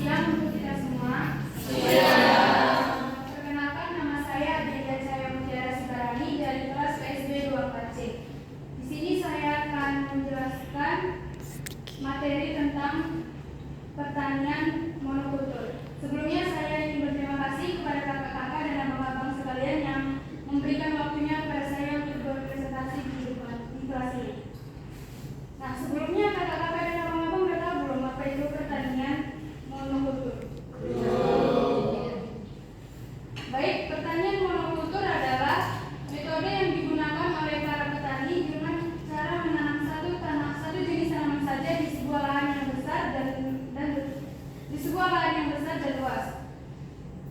siang untuk kita semua. Perkenalkan, nama saya Adelia Cahaya Mutiara Sibarani dari kelas PSB 24C. Di sini saya akan menjelaskan materi tentang pertanian monokultur. Sebelumnya saya ingin berterima kasih kepada kakak-kakak dan abang-abang sekalian yang memberikan waktunya kepada saya untuk berpresentasi di kelas ini. Nah, sebelumnya kakak-kakak dan abang-abang udah tahu belum apa itu pertanian monokultur? Baik, pertanian monokultur adalah metode yang digunakan oleh para petani dengan cara menanam satu jenis tanaman saja di sebuah lahan yang besar dan luas.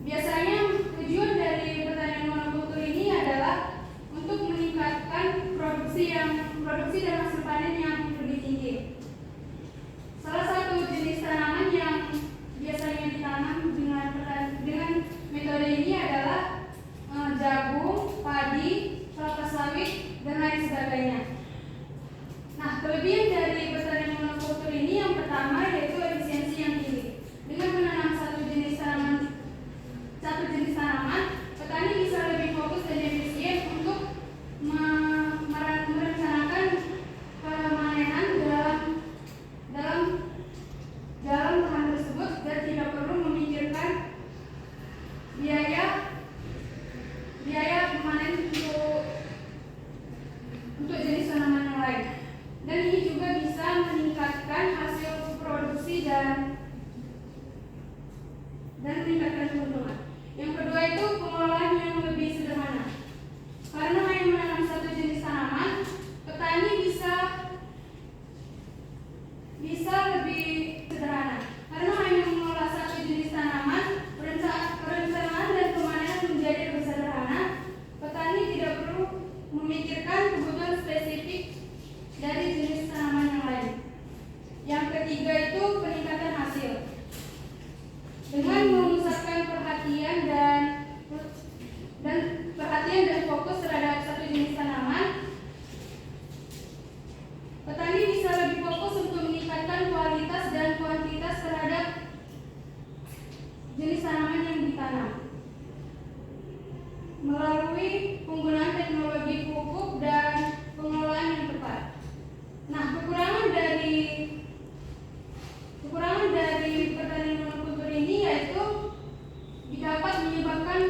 Biasanya tujuan dari pertanian monokultur ini adalah untuk meningkatkan produksi dan hasil panen yang lebih tinggi. Salah satu jenis tanaman yang biasanya ditanam dengan metode ini adalah jagung, padi, kelapa sawit, dan lain sebagainya. Nah, kelebihan dari pertanian monokultur ini yang pertama yaitu efisiensi yang tinggi. Dengan menanam satu jenis tanaman, petani bisa lebih fokus dan efisien untuk merencanakan pemanenan dalam lahan tersebut dan tidak perlu memikirkan biaya memanen untuk jenis tanaman yang lain. Dan ini juga bisa meningkatkan hasil produksi dan meningkatkan keuntungan. Yang kedua itu pengelolaan yang lebih sederhana. Karena hanya menanam satu jenis tanaman, petani bisa lebih sederhana. Karena hanya mengelola satu jenis tanaman, perencanaan dan pemanenan menjadi lebih sederhana. Petani tidak perlu memikirkan kebutuhan spesifik dari jenis tanaman yang lain. Yang ketiga itu peningkatan hasil. Dengan memusatkan perhatian dan fokus terhadap satu jenis tanaman, petani bisa lebih fokus untuk meningkatkan kualitas dan kuantitas terhadap jenis tanaman yang ditanam melalui penggunaan teknologi pupuk dan pengelolaan yang tepat. Nah, kekurangan dari pertanian monokultur ini yaitu dapat menyebabkan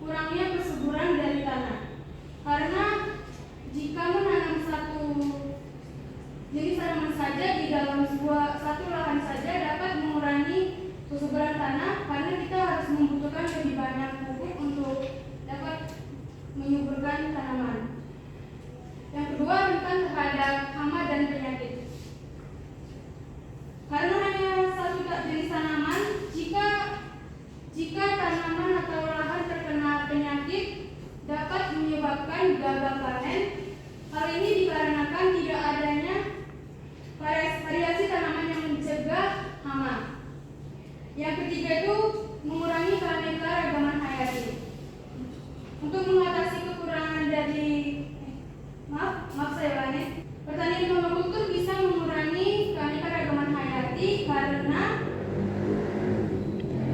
kurangnya kesuburan dari tanah. Karena jika menanam satu jenis tanaman saja di dalam satu lahan saja dapat mengurangi kesuburan tanah karena kita harus membutuhkan lebih banyak pupuk untuk dapat menyuburkan tanaman. Yang kedua, rentan terhadap hama dan penyakit. Karena hanya satu jenis tanaman, jika tanaman atau lahan terkena penyakit dapat menyebabkan gagal panen. Hal ini dikarenakan tidak adanya variasi tanaman yang mencegah hama. Yang ketiga itu mengurangi keanekaragaman hayati. Untuk mengatasi kekurangan dari pertanian monokultur bisa mengurangi keanekaragaman hayati karena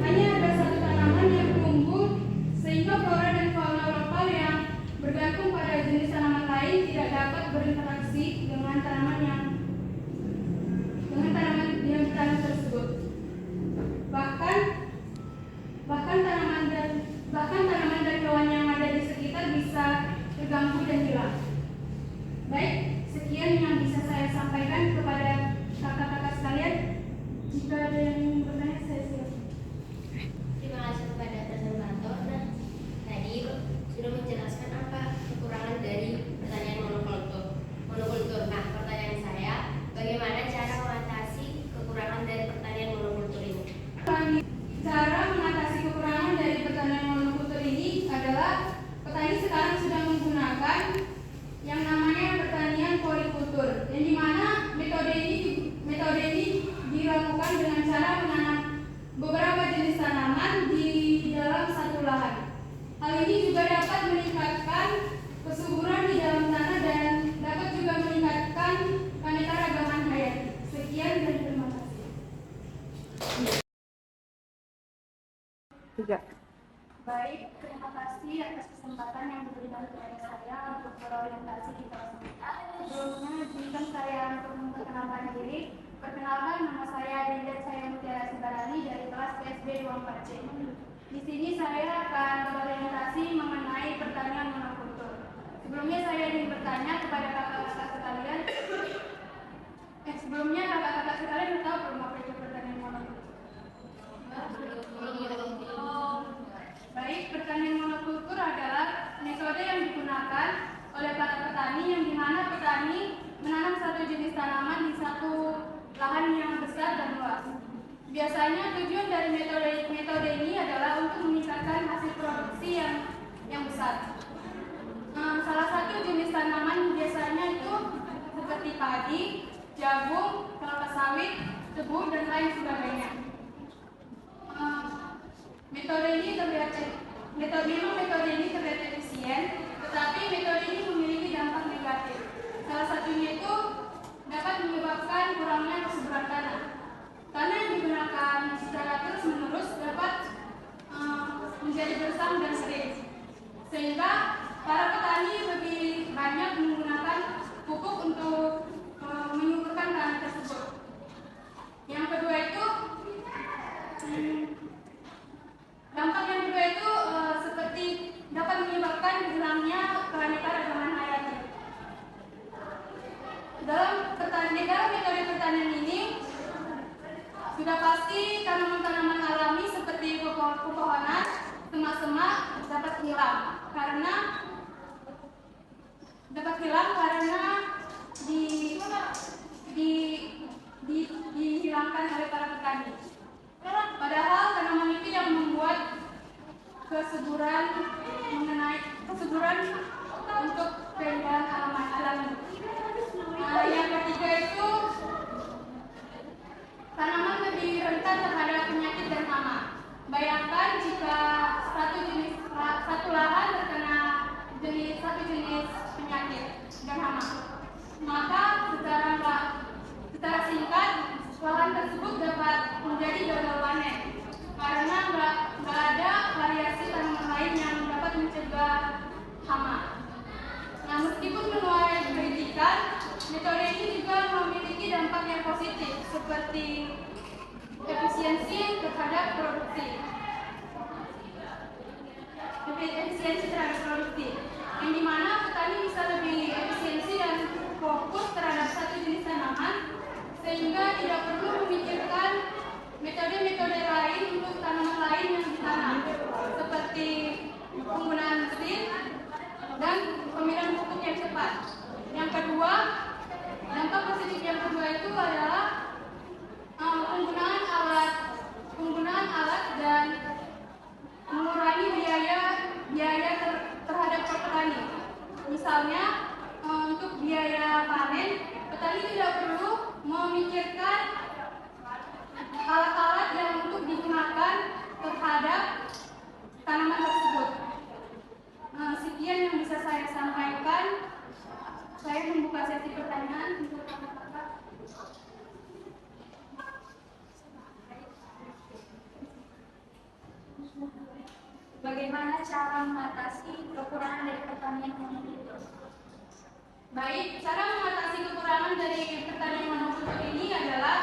hanya ada satu tanaman yang tumbuh sehingga flora dan fauna lokal yang bergantung pada jenis tanaman lain tidak dapat berinteraksi dengan tanaman yang ditanam tersebut. Bahkan tanaman dan hewan yang ada di sekitar bisa terganggu dan hilang. Baik, sekian yang bisa saya sampaikan kepada kakak-kakak sekalian. Jika ada yang ingin bertanya, saya siap. Terima kasih kepada presentator dan tadi sudah menjelaskan apa kekurangan dari pertanian monokultur. Nah, pertanyaan saya, bagaimana cara mengatasi kekurangan dari pertanian monokultur ini? Cara mengatasi kekurangan dari pertanian monokultur ini adalah petani sekarang sudah menggunakan yang namanya pertanian polikultur, yang dimana metode ini dilakukan dengan cara menanam beberapa jenis tanaman di dalam satu lahan. Hal ini juga dapat meningkatkan kesuburan di dalam tanah dan dapat juga meningkatkan keanekaragaman hayati. Sekian dan terima kasih. Tiga. Baik, terima kasih atas kesempatan yang diberikan kepada saya untuk berorientasi di kelas 4. Sebelumnya, izinkan saya untuk memperkenalkan diri. Perkenalkan, nama saya Dinda Saya Mutiara Sibarani dari kelas PSB 24C. Di sini saya akan berorientasi mengenai pertanian monokultur. Sebelumnya saya ingin bertanya kepada kakak-kakak sekalian. Sebelumnya kakak-kakak sekalian tahu belum apa itu pertanian monokultur? Baik, pertanian monokultur adalah metode yang digunakan oleh para petani yang dimana petani menanam satu jenis tanaman di satu lahan yang besar dan luas. Biasanya tujuan dari metode ini adalah untuk meningkatkan hasil produksi yang besar. Salah satu jenis tanaman biasanya itu seperti padi, jagung, kelapa sawit, tebu, dan lain sebagainya. Metode ini terlihat efisien, tetapi metode ini memiliki dampak negatif. Salah satunya itu dapat menyebabkan kurangnya kesuburan tanah. Tanah yang digunakan secara terus-menerus dapat menjadi gersang dan kering, sehingga para petani lebih banyak menggunakan pupuk untuk menyuburkan tanah tersebut. Yang kedua itu seperti dapat menyebabkan hilangnya keanekaragaman hayati. Dalam metode pertanian ini sudah pasti tanaman-tanaman alami seperti pepohonan, semak-semak dapat hilang karena dihilangkan oleh para petani. Padahal tanaman itu yang membuat kesuburan untuk keindahan alami. Yang ketiga itu tanaman lebih rentan terhadap penyakit dan hama. Bayangkan jika satu lahan terkena satu jenis penyakit dan hama, maka secara singkat lahan tersebut dapat menjadi gagal panen karena nggak ada variasi tanaman lain yang dapat mencegah hama. Nah, meskipun menuai kritikan, metode ini juga memiliki dampak yang positif seperti efisiensi terhadap produksi. Yang dimana petani bisa lebih efisiensi dan fokus terhadap satu jenis tanaman, sehingga tidak perlu memikirkan metode-metode lain untuk tanaman lain yang ditanam, seperti penggunaan mesin dan pemilihan pupuk yang tepat. Yang kedua, dampak positif yang kedua itu adalah penggunaan alat dan mengurangi biaya terhadap petani. Misalnya untuk biaya panen, petani tidak perlu memikirkan alat-alat yang untuk digunakan terhadap tanaman tersebut. Sekian yang bisa saya sampaikan. Saya membuka sesi pertanyaan untuk kakak-kakak. Bagaimana cara mengatasi kekurangan dari pertanian monokultur? Baik, cara mengatasi kekurangan dari pertanian monokultur ini adalah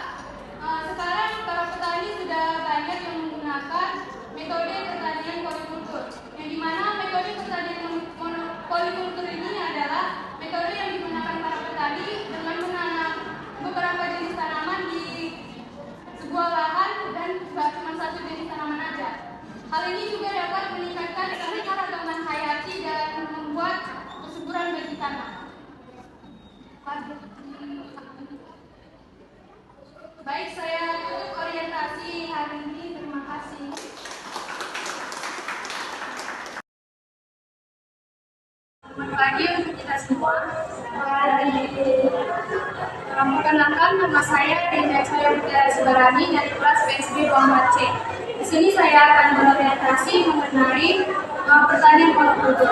sekarang para petani sudah banyak yang menggunakan metode pertanian polikultur, yang dimana metode pertanian polikultur ini adalah metode yang digunakan para petani dengan menanam beberapa jenis tanaman di sebuah lahan dan tidak cuma satu jenis tanaman aja. Hal ini juga dapat meningkatkan keanekaragaman hayati dan membuat kesuburan bagi tanah. Baik, saya tutup orientasi hari ini. Terima kasih. Selamat pagi untuk kita semua. Perkenalkan, nama saya Dinda Saya Mutiara Sibarani dari kelas PSB 24C. Di sini saya akan berorientasi mengenai pertanian monokultur.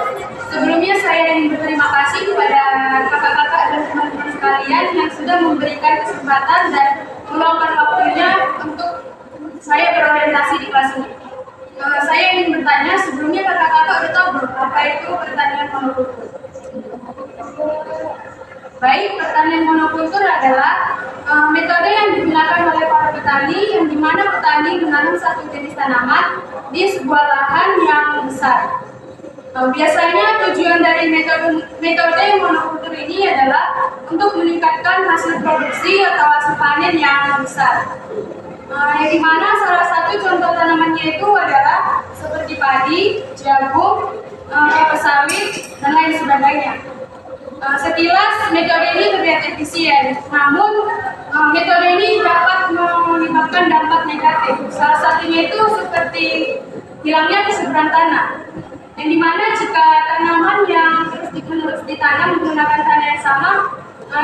Sebelumnya saya ingin berterima kasih kepada kakak-kakak dan teman-teman sekalian yang sudah memberikan kesempatan dan meluangkan waktunya untuk saya berorientasi di kelas ini. Saya apa itu pertanian monokultur. Baik, pertanian monokultur adalah metode yang digunakan oleh para petani yang dimana petani menanam satu jenis tanaman di sebuah lahan yang besar. Biasanya tujuan dari metode monokultur ini adalah untuk meningkatkan hasil produksi atau hasil panen yang besar. Yang dimana salah satu contoh tanamannya itu adalah seperti padi, jagung, kelapa sawit, dan lain sebagainya. Sekilas metode ini terlihat efisien, namun metode ini dapat menyebabkan dampak negatif. Salah satunya itu seperti hilangnya kesuburan tanah. Yang dimana jika tanaman yang terus ditanam menggunakan tanah yang sama,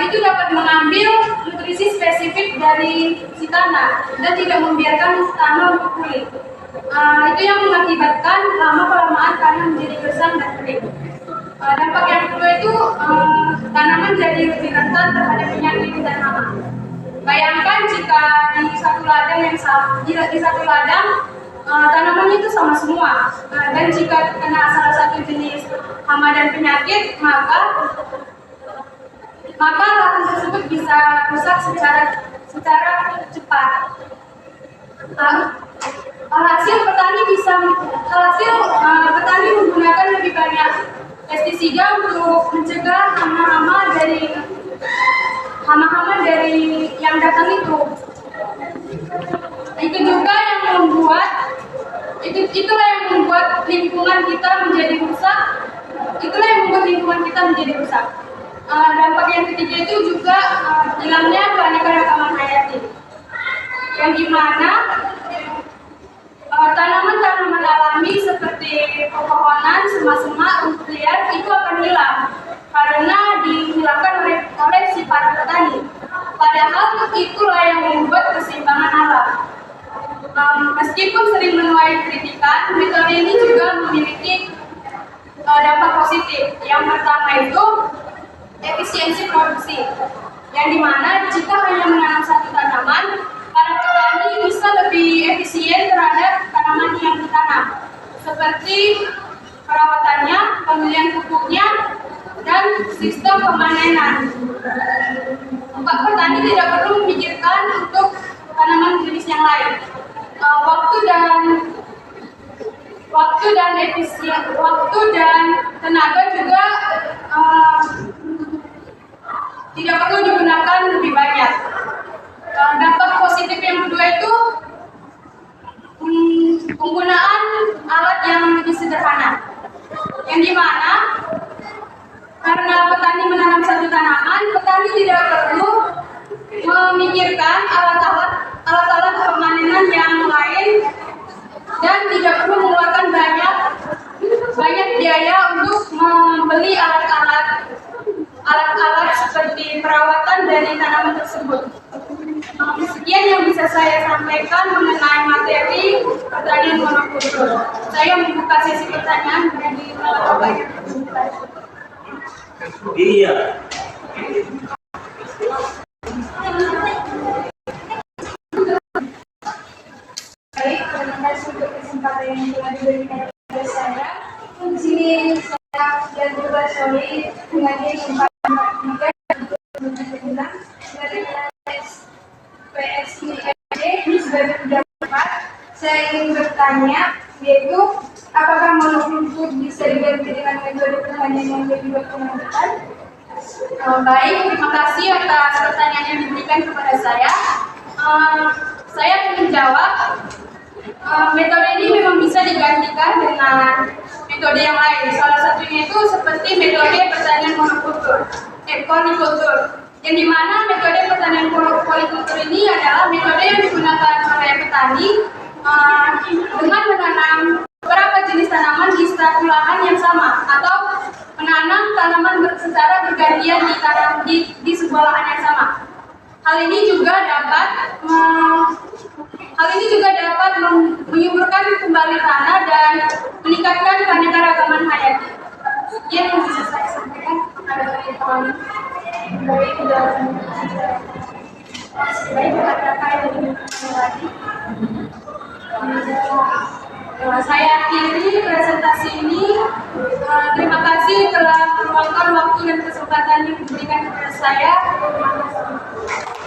itu dapat mengambil nutrisi spesifik dari si tanah dan tidak membiarkan tanah untuk pulih. Itu yang mengakibatkan lama-kelamaan tanah menjadi gersang dan kering. Dampak yang kedua itu tanaman jadi lebih rentan terhadap penyakit dan hama. Bayangkan jika di satu ladang tanaman itu sama semua, dan jika kena salah satu jenis hama dan penyakit, maka lahan tersebut bisa rusak secara cepat. Hasil petani menggunakan lebih banyak pestisida untuk mencegah hama-hama dari yang datang itu. Itulah yang membuat lingkungan kita menjadi rusak. Dampak yang ketiga itu juga hilangnya keanekaragaman hayati, yang dimana tanaman-tanaman alami seperti pepohonan, semak-semak, rumput liar itu akan hilang karena dihilangkan oleh si para petani. Padahal itulah yang membuat keseimbangan alam. Meskipun sering menuai kritikan, metode ini juga memiliki dampak positif. Yang pertama itu efisiensi produksi, yang dimana jika hanya menanam satu tanaman, para petani bisa lebih efisien terhadap tanaman yang ditanam, seperti perawatannya, pemilihan pupuknya, dan sistem pemanenan. Pak petani tidak perlu memikirkan untuk tanaman jenis yang lain. Waktu dan tenaga juga tidak perlu digunakan lebih banyak. Dampak positif yang kedua itu penggunaan alat yang lebih sederhana, yang dimana karena petani menanam satu tanaman, petani tidak perlu memikirkan alat-alat pemanenan yang lain dan tidak perlu mengeluarkan banyak biaya untuk membeli alat-alat seperti perawatan dari tanaman tersebut. Sekian yang bisa saya sampaikan mengenai materi pertanian monokultur. Saya membuka sesi pertanyaan bagi Bapak. Iya. Baik, terima kasih untuk kesempatan yang telah diberikan kepada saya. Di sini saya dan juga Soli mengaji tentang matematika dari PSIMD sebagai pendapat. Saya ingin bertanya, yaitu apakah monokultur bisa diganti dengan metode pertanian yang lebih berkelanjutan? Baik, terima kasih atas pertanyaan yang diberikan kepada saya. Saya ingin menjawab, metode ini memang bisa digantikan dengan metode yang lain. Salah satunya itu seperti metode pertanian monokultur, polikultur, yang dimana metode pertanian polikultur ini adalah metode yang digunakan oleh petani dengan menanam beberapa jenis tanaman di satu lahan yang sama, atau menanam tanaman secara bergantian di sebuah lahan yang sama. Hal ini juga dapat menyuburkan kembali tanah dan meningkatkan keanekaragaman hayati. Yang bisa saya sampaikan kepada teman-teman baik dalam baik kata-kata yang tadi. Saya akhiri presentasi ini. Terima kasih telah meluangkan waktu dan kesempatan yang diberikan kepada saya. Terima kasih.